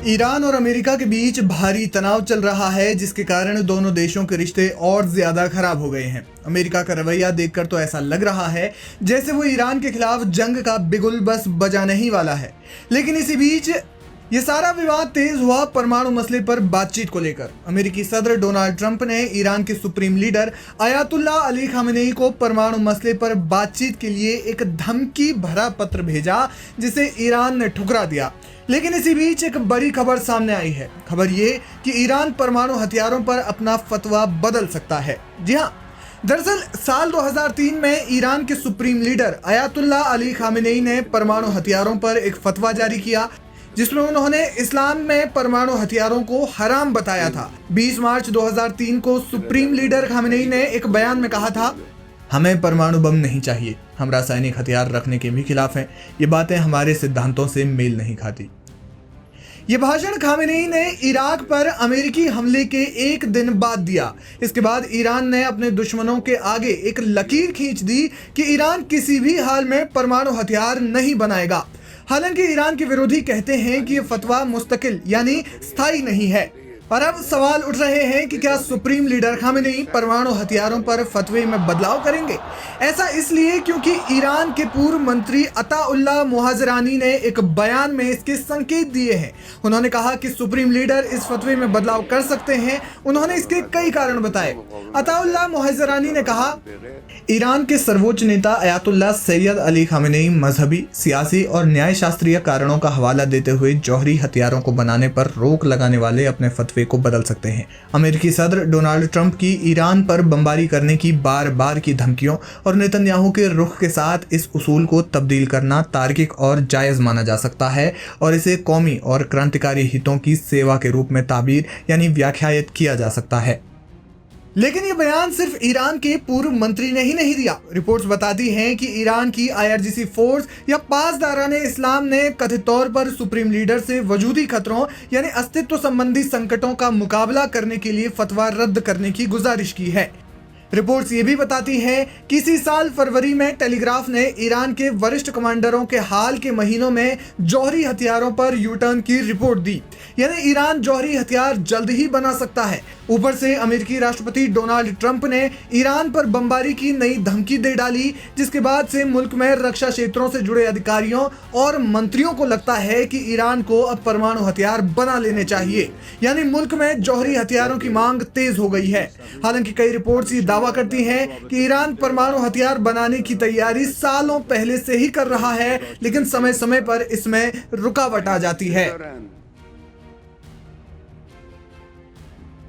Iran और America के बीच भारी तनाव चल रहा है, जिसके कारण दोनों देशों के रिश्ते और ज्यादा खराब हो गए हैं। अमेरिका का रवैया देखकर तो ऐसा लग रहा है जैसे वो ईरान के खिलाफ जंग का बिगुल बस बजाने ही वाला है। लेकिन इसी बीच ये सारा विवाद तेज हुआ परमाणु मसले पर बातचीत को लेकर। अमेरिकी सदर डोनाल्ड ट्रंप ने ईरान के supreme leader Ayatollah Ali Khamenei को परमाणु मसले पर बातचीत के लिए एक धमकी भरा पत्र भेजा, जिसे ईरान ने ठुकरा दिया। लेकिन इसी बीच एक बड़ी खबर सामने आई है। खबर ये कि ईरान परमाणु हथियारों पर अपना फतवा बदल सकता है। जी हाँ, दरअसल साल 2003 में ईरान के supreme leader Ayatollah Ali Khamenei ने परमाणु हथियारों पर एक फतवा जारी किया, जिसमें उन्होंने इस्लाम में परमाणु हथियारों को हराम बताया था। 20 मार्च 2003 को सुप्रीम लीडर खामेनेई ने एक बयान में कहा था, हमें परमाणु बम नहीं चाहिए, हम रासायनिक हथियार रखने के भी खिलाफ हैं, ये बातें हमारे सिद्धांतों से मेल नहीं खाती। ये भाषण खामेनेई ने इराक पर अमेरिकी हमले के एक दिन बाद दिया। इसके बाद ईरान ने अपने दुश्मनों के आगे एक लकीर खींच दी कि ईरान किसी भी हाल में परमाणु हथियार नहीं बनाएगा। हालांकि ईरान के विरोधी कहते हैं कि ये फतवा मुस्तकिल यानी स्थायी नहीं है। और अब सवाल उठ रहे हैं कि क्या सुप्रीम लीडर खामेनेई परमाणु हथियारों पर फतवे में बदलाव करेंगे। ऐसा इसलिए क्योंकि ईरान के पूर्व मंत्री अताउल्लाह मोहजरानी ने एक बयान में इसके संकेत दिए हैं। उन्होंने कहा कि सुप्रीम लीडर इस फतवे में बदलाव कर सकते हैं। उन्होंने इसके कई कारण बताए। अताउल्लाह मोहजरानी ने कहा, ईरान के सर्वोच्च नेता अयातुल्लाह सैयद अली खामेनेई मजहबी, सियासी और न्याय शास्त्रीय कारणों का हवाला देते हुए जौहरी हथियारों को बनाने पर रोक लगाने वाले अपने फतवे को बदल सकते हैं। अमेरिकी सदर डोनाल्ड ट्रंप की ईरान पर बमबारी करने की बार बार की धमकियों और नेतन्याहू के रुख के साथ इस उसूल को तब्दील करना तार्किक और जायज माना जा सकता है और इसे कौमी और क्रांतिकारी हितों की सेवा के रूप में ताबीर यानी व्याख्यायित किया जा सकता है। लेकिन ये बयान सिर्फ ईरान के पूर्व मंत्री ने ही नहीं दिया। रिपोर्ट्स बताती हैं कि ईरान की IRGC फोर्स या पासदाराने इस्लाम ने कथित तौर पर सुप्रीम लीडर से वजूदी खतरों यानी अस्तित्व संबंधी संकटों का मुकाबला करने के लिए फतवा रद्द करने की गुजारिश की है। रिपोर्ट्स ये भी बताती हैं कि इसी साल फरवरी में टेलीग्राफ ने ईरान के वरिष्ठ कमांडरों के हाल के महीनों में जौहरी हथियारों पर यूटर्न की रिपोर्ट दी, यानी ईरान जौहरी हथियार जल्द ही बना सकता है। ऊपर से अमेरिकी राष्ट्रपति डोनाल्ड ट्रंप ने ईरान पर बमबारी की नई धमकी दे डाली, जिसके बाद से मुल्क में रक्षा क्षेत्रों से जुड़े अधिकारियों और मंत्रियों को लगता है कि ईरान को अब परमाणु हथियार बना लेने चाहिए, यानी मुल्क में जौहरी हथियारों की मांग तेज हो गई है। हालांकि कई रिपोर्ट्स ये दावा करती हैं कि ईरान परमाणु हथियार बनाने की तैयारी सालों पहले से ही कर रहा है, लेकिन समय समय पर इसमें रुकावट आ जाती है।